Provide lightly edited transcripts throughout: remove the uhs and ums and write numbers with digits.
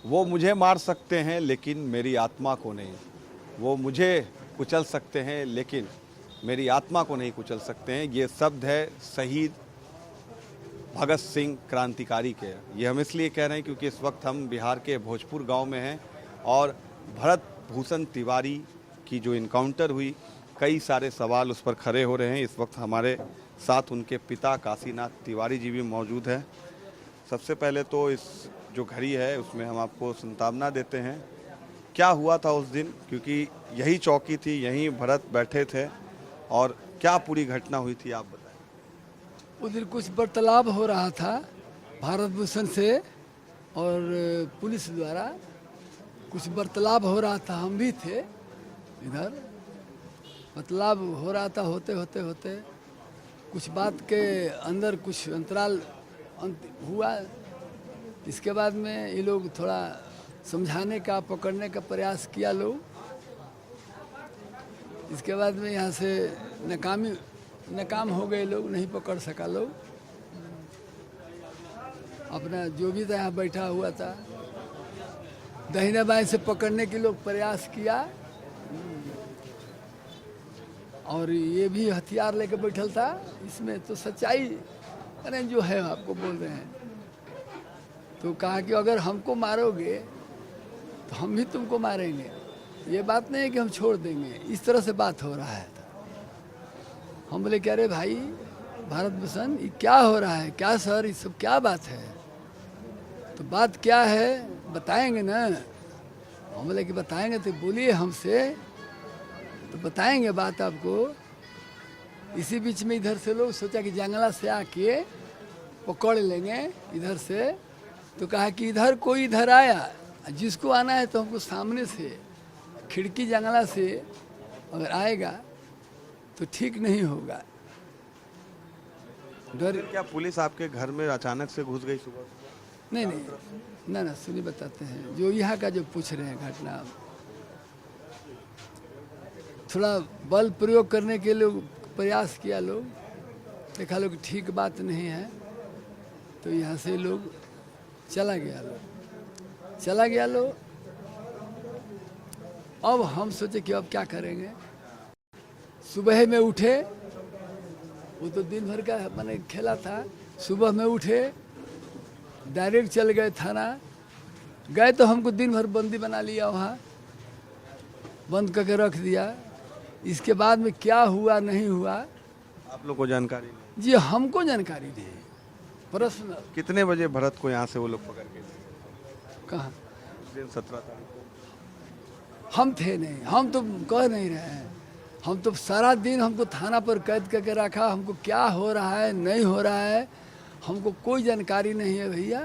वो मुझे मार सकते हैं लेकिन मेरी आत्मा को नहीं। वो मुझे कुचल सकते हैं लेकिन मेरी आत्मा को नहीं कुचल सकते हैं। ये शब्द है शहीद भगत सिंह क्रांतिकारी के। ये हम इसलिए कह रहे हैं क्योंकि इस वक्त हम बिहार के भोजपुर गांव में हैं और भरत भूषण तिवारी की जो इनकाउंटर हुई, कई सारे सवाल उस पर खड़े हो रहे हैं। इस वक्त हमारे साथ उनके पिता काशीनाथ तिवारी जी भी मौजूद हैं। सबसे पहले तो इस जो घड़ी है उसमें हम आपको संतावना देते हैं। क्या हुआ था उस दिन, क्योंकि यही चौकी थी, यहीं भरत बैठे थे, और क्या पूरी घटना हुई थी आप बताएं। उस दिन कुछ वार्तालाप हो रहा था भारत भूषण से और पुलिस द्वारा कुछ वार्तालाप हो रहा था। हम भी थे इधर, वार्तालाप हो रहा था। होते होते होते कुछ बात के अंदर कुछ अंतराल हुआ। इसके बाद में ये लोग थोड़ा समझाने का, पकड़ने का प्रयास किया लोग। इसके बाद में यहाँ से नाकाम हो गए लोग, नहीं पकड़ सका लोग। अपना जो भी था यहाँ बैठा हुआ था, दाहिने बाएं से पकड़ने के लोग प्रयास किया, और ये भी हथियार लेके बैठल था। इसमें तो सच्चाई अरे जो है आपको बोल रहे हैं। तो कहा कि अगर हमको मारोगे तो हम भी तुमको मारेंगे, ये बात नहीं है कि हम छोड़ देंगे। इस तरह से बात हो रहा है। हम बोले क्या रे भाई भारत भूषण, ये क्या हो रहा है, क्या सर, ये सब क्या बात है? तो बात क्या है बताएंगे ना। हम बोले कि बताएंगे, तो बोलिए हमसे, तो बताएंगे बात आपको। इसी बीच में इधर से लोग सोचा कि जंगला से आके पकड़ लेंगे इधर से। तो कहा कि इधर कोई इधर आया, जिसको आना है तो हमको सामने से खिड़की जंगला से अगर आएगा तो ठीक नहीं होगा। डर क्या पुलिस आपके घर में अचानक से घुस गई सुबह? नहीं नहीं ना ना, सुनिए बताते हैं। जो यहाँ का जो पूछ रहे हैं घटना, थोड़ा बल प्रयोग करने के लोग प्रयास किया लोग, देखा लोग ठीक बात नहीं है, तो यहाँ से लोग चला गया लोग। अब हम सोचे कि अब क्या करेंगे। सुबह में उठे, वो तो दिन भर का मैंने खेला था। सुबह में उठे, डायरेक्ट चल गए थाना। गए तो हमको दिन भर बंदी बना लिया, वहाँ बंद करके रख दिया। इसके बाद में क्या हुआ नहीं हुआ आप लोग को जानकारी नहीं? जी हमको जानकारी दी पर्सनल। कितने बजे भरत को यहाँ से वो लोग पकड़ के थे? कहाँ? दिन 17 तारीख को। हम थे नहीं, हम तो कह नहीं रहे हैं। हम तो सारा दिन हमको थाना पर कैद करके रखा। हमको क्या हो रहा है नहीं हो रहा है हमको कोई जानकारी नहीं है भैया।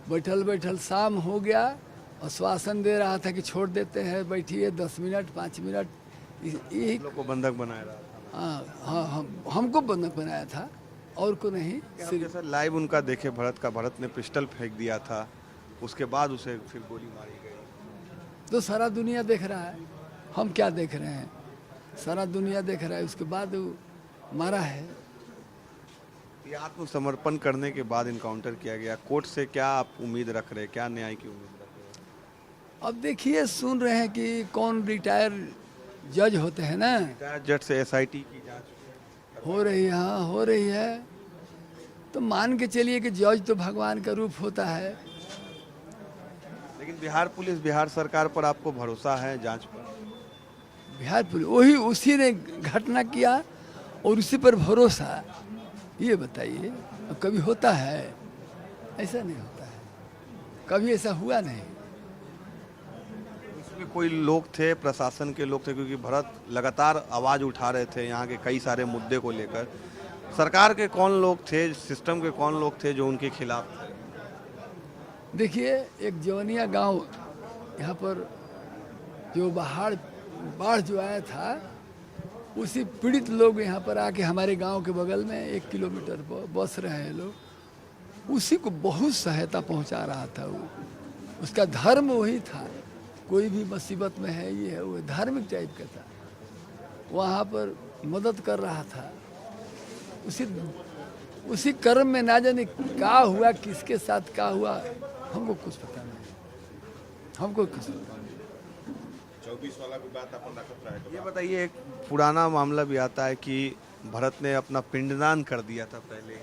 बैठल शाम हो गया, आश्वासन दे रहा था कि छोड़ देते हैं, बैठिए 10 मिनट 5 मिनट। यही लोग को बंधक बनाया रहा था। हाँ, हमको बंधक बनाया था और को नहीं। जैसा लाइव उनका देखे भरत का, भरत ने पिस्टल फेंक दिया था, उसके बाद उसे फिर गोली मारी गई। तो सारा दुनिया देख रहा है, हम क्या देख रहे हैं, सारा दुनिया देख रहा है। उसके बाद वो मारा है। ये आत्मसमर्पण करने के बाद इनकाउंटर किया गया। कोर्ट से क्या आप उम्मीद रख रहे हैं, क्या न्याय की उम्मीद रख रहे हैं? अब देखिए, सुन रहे हैं कि कौन रिटायर जज होते हैं ना, रिटायर्ड जज से SIT की जांच हो रही है। हाँ हो रही है, तो मान के चलिए कि जज तो भगवान का रूप होता है। लेकिन बिहार पुलिस, बिहार सरकार पर आपको भरोसा है जांच पर? बिहार पुलिस वही, उसी ने घटना किया और उसी पर भरोसा। ये बताइए, अब कभी होता है? ऐसा नहीं होता है, कभी ऐसा हुआ नहीं। उसमें कोई लोग थे, प्रशासन के लोग थे, क्योंकि भरत लगातार आवाज़ उठा रहे थे यहाँ के कई सारे मुद्दे को लेकर। सरकार के कौन लोग थे, सिस्टम के कौन लोग थे जो उनके खिलाफ थे? देखिए, एक जवनिया गांव यहाँ पर जो बाढ़ जो आया था, उसी पीड़ित लोग यहाँ पर आके हमारे गांव के बगल में 1 किलोमीटर पर बस रहे हैं लोग। उसी को बहुत सहायता पहुँचा रहा था वो। उसका धर्म वही था, कोई भी मुसीबत में है, ये है वो, धार्मिक टाइप का था। वहाँ पर मदद कर रहा था। उसी कर्म में ना जाने क्या हुआ, किसके साथ क्या हुआ, हमको कुछ पता नहीं। हमको कसूर। 24 वाला भी बात अपन रखत रहे। ये बताइए, एक पुराना मामला भी आता है कि भरत ने अपना पिंडदान कर दिया था पहले,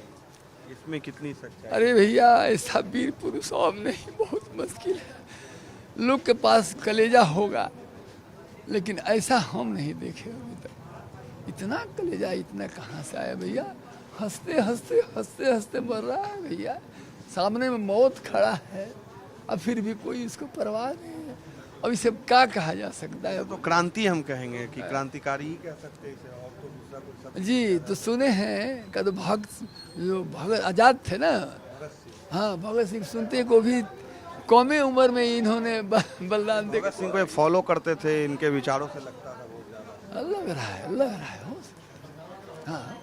इसमें कितनी सच्चाई? अरे भैया, ऐसा वीर पुरुष और नहीं, बहुत मुश्किल है। लोग के पास कलेजा होगा, लेकिन ऐसा हम नहीं देखे अभी तक। इतना कलेजा इतना कहाँ से आया भैया? हंसते हंसते हंसते हंसते मर रहा है भैया, सामने में मौत खड़ा है, अब फिर भी कोई इसको परवाह नहीं है। अब इसे क्या कहा जा सकता है? तो क्रांति हम कहेंगे कि क्रांतिकारी ही कह सकते हैं इसे, और तो दूसरा कोई शब्द। जी, तो सुने हैं का तो भगत आजाद थे ना, हाँ, भगत सिंह सुनते को भी कौमे उम्र में इन्होंने बलिदान दे। भगत सिंह को ये फॉलो करते थे, इनके विचारों से लगता था बहुत ज्यादा। लग रहा है हो सकता है। हाँ,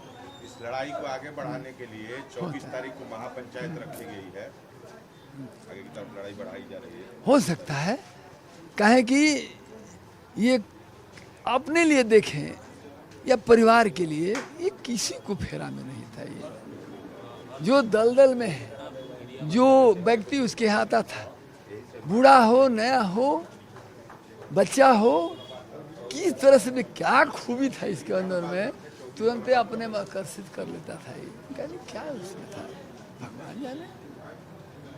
इस लड़ाई को आगे बढ़ाने के लिए 24 तारीख को महापंचायत रखी गई है, आगे की तरफ लड़ाई बढ़ाई जा रही है। हो सकता है, काहे कि ये अपने लिए देखें या परिवार के लिए, ये किसी को फेरा में नहीं था। ये जो दलदल में है, जो व्यक्ति उसके यहाँ आता था, बूढ़ा हो नया हो बच्चा हो, किस तरह से भी क्या खूबी था इसके अंदर में, तुरंत अपने में आकर्षित कर लेता था। ये कहने क्या उसमें था, भगवान जाने।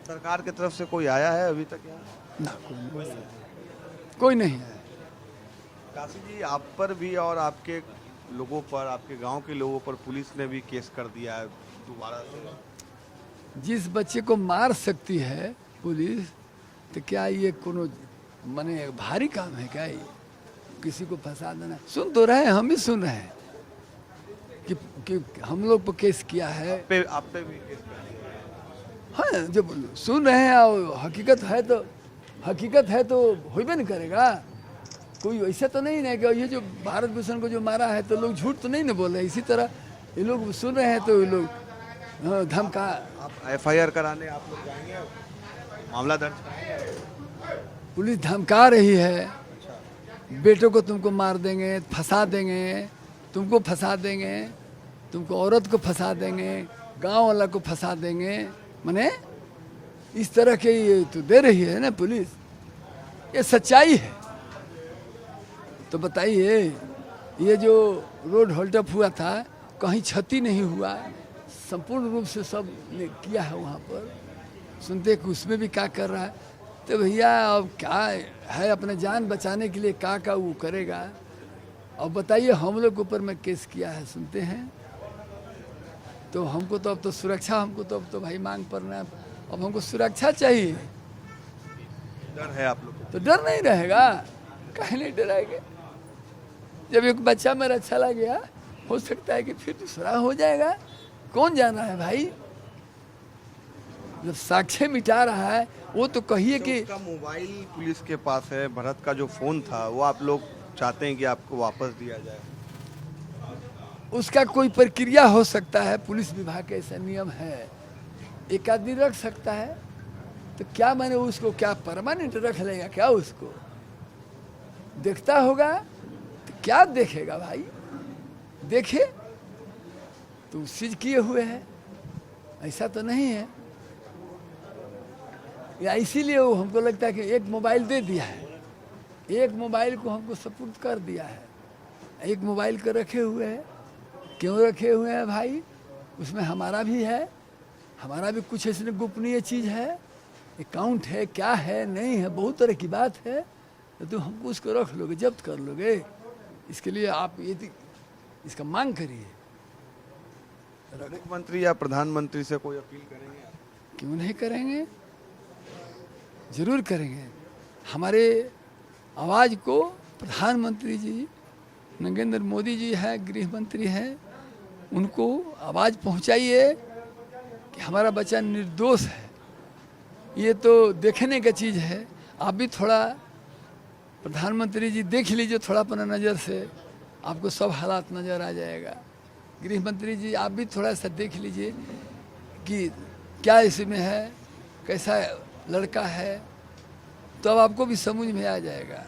सरकार की तरफ से कोई आया है अभी तक यहाँ? ना, कोई नहीं है। काशी जी, आप पर भी और आपके लोगों पर, आपके गांव के लोगों पर पुलिस ने भी केस कर दिया है दोबारा से। जिस बच्चे को मार सकती है पुलिस, तो क्या ये कोनो माने भारी काम है क्या? ये किसी को फंसा देना। सुन तो रहे हैं, हम भी सुन रहे हैं कि हम लोग पर केस किया है। आप पे भी केस कर दिया है। हाँ, जब सुन रहे हैं और हकीकत है तो होइबे नहीं करेगा। कोई ऐसा तो नहीं है कि ये जो भारत भूषण को जो मारा है तो लोग झूठ तो नहीं ना बोल रहे। इसी तरह ये लोग सुन रहे हैं तो ये लोग धमका। आप FIR कराने आप लोग जाएंगे, मामला दर्ज कराएंगे? पुलिस धमका रही है, बेटों को तुमको मार देंगे, फंसा देंगे, तुमको फंसा देंगे, तुमको औरत को फंसा देंगे, गांव वाला को फंसा देंगे। माने इस तरह के ये तो दे रही है ना पुलिस, ये सच्चाई है। तो बताइए, ये जो रोड होल्ड अप हुआ था, कहीं क्षति नहीं हुआ, संपूर्ण रूप से सब ने किया है वहाँ पर। सुनते कि उसमें भी क्या कर रहा है, तो भैया अब क्या है, अपने जान बचाने के लिए क्या वो करेगा। अब बताइए, हम लोग के ऊपर में केस किया है, सुनते हैं, तो हमको तो अब तो सुरक्षा, हमको तो अब तो भाई मांग पड़ना है। अब हमको सुरक्षा चाहिए। डर है आप लोग को? तो डर नहीं रहेगा, काहे नहीं डराएंगे? जब एक बच्चा मेरा चला गया, हो सकता है कि फिर दूसरा हो जाएगा, कौन जाना है भाई? जब साक्ष्य मिटा रहा है, वो तो कहिए कि उसका मोबाइल पुलिस के पास है, भरत का जो फोन था वो आप लोग चाहते हैं कि आपको वापस दिया जाए? उसका कोई प्रक्रिया हो सकता है, पुलिस विभाग का ऐसा नियम है, एक आदमी रख सकता है। तो क्या मैंने उसको क्या परमानेंट रख लेगा क्या? उसको देखता होगा तो क्या देखेगा भाई? देखे तो चीज किए हुए है, ऐसा तो नहीं है। या इसीलिए वो हमको लगता है कि एक मोबाइल दे दिया है, एक मोबाइल को हमको सपुर्द कर दिया है, एक मोबाइल को रखे हुए हैं। क्यों रखे हुए हैं भाई? उसमें हमारा भी है, हमारा भी कुछ इसमें गोपनीय चीज़ है, अकाउंट है, क्या है नहीं है, बहुत तरह की बात है। तो हमको उसको रख लोगे, जब्त कर लोगे, इसके लिए आप ये इसका मांग करिए। मुख्यमंत्री या प्रधानमंत्री से कोई अपील करेंगे आप? क्यों नहीं करेंगे, जरूर करेंगे। हमारे आवाज़ को प्रधानमंत्री जी नरेंद्र मोदी जी है, गृह मंत्री हैं, उनको आवाज़ पहुंचाइए कि हमारा बच्चा निर्दोष है। ये तो देखने का चीज़ है। आप भी थोड़ा, प्रधानमंत्री जी देख लीजिए थोड़ा अपना नज़र से, आपको सब हालात नज़र आ जाएगा। गृह मंत्री जी आप भी थोड़ा सा देख लीजिए कि क्या इसमें है, कैसा लड़का है, तो अब आपको भी समझ में आ जाएगा।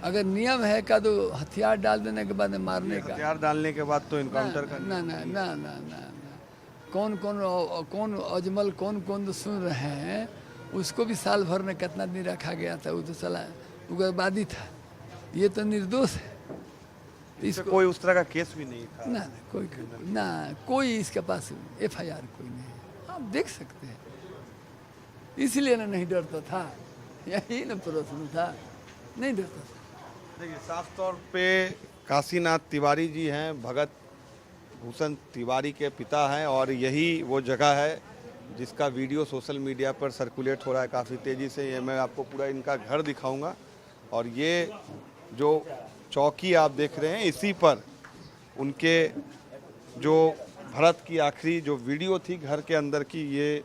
अगर नियम है का तो हथियार डाल देने के बाद मारने का, हथियार डालने के बाद तो इनकाउंटर का ना ना ना ना ना, कौन कौन अजमल कौन कौन तो सुन रहे हैं, उसको भी साल भर में कितना दिन रखा गया था, वो तो चला उग्रवादी था, ये तो निर्दोष है। इससे कोई उस तरह का केस भी नहीं था। ना कोई इसके पास FIR कोई नहीं है, आप देख सकते हैं। इसलिए ना नहीं डरता था, यही ना प्रश्न था, नहीं डरता था। देखिए साफ तौर पे काशीनाथ तिवारी जी हैं, भगत भूषण तिवारी के पिता हैं, और यही वो जगह है जिसका वीडियो सोशल मीडिया पर सर्कुलेट हो रहा है काफ़ी तेज़ी से। ये मैं आपको पूरा इनका घर दिखाऊंगा, और ये जो चौकी आप देख रहे हैं, इसी पर उनके जो भरत की आखिरी जो वीडियो थी घर के अंदर की, ये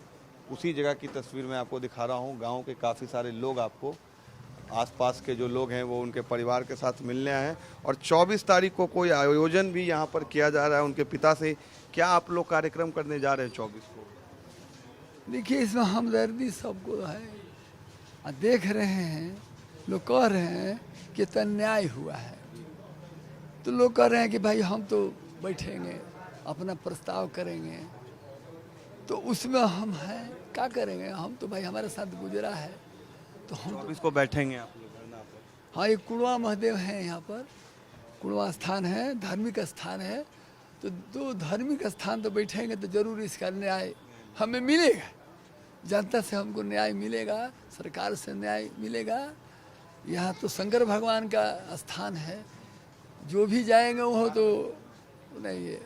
उसी जगह की तस्वीर मैं आपको दिखा रहा हूँ। गांव के काफ़ी सारे लोग, आपको आसपास के जो लोग हैं वो उनके परिवार के साथ मिलने आए हैं, और 24 तारीख को कोई आयोजन भी यहाँ पर किया जा रहा है उनके पिता से। क्या आप लोग कार्यक्रम करने जा रहे हैं 24 को? देखिए इसमें हमदर्दी सबको है, देख रहे हैं, लोग कह रहे हैं कि तो अन्याय हुआ है, तो लोग कह रहे हैं कि भाई हम तो बैठेंगे, अपना प्रस्ताव करेंगे, तो उसमें हम हैं, क्या करेंगे, हम तो भाई हमारे साथ गुजरा है, तो हम 24 को बैठेंगे आप लोग धरना पर? हाँ, ये कुड़वा महादेव हैं यहाँ पर, कुड़वा स्थान है, धार्मिक स्थान है, तो दो धार्मिक स्थान तो बैठेंगे तो जरूर इसका न्याय हमें मिलेगा, जनता से हमको न्याय मिलेगा, सरकार से न्याय मिलेगा। यहाँ तो शंकर भगवान का स्थान है, जो भी जाएंगे वो तो नहीं है,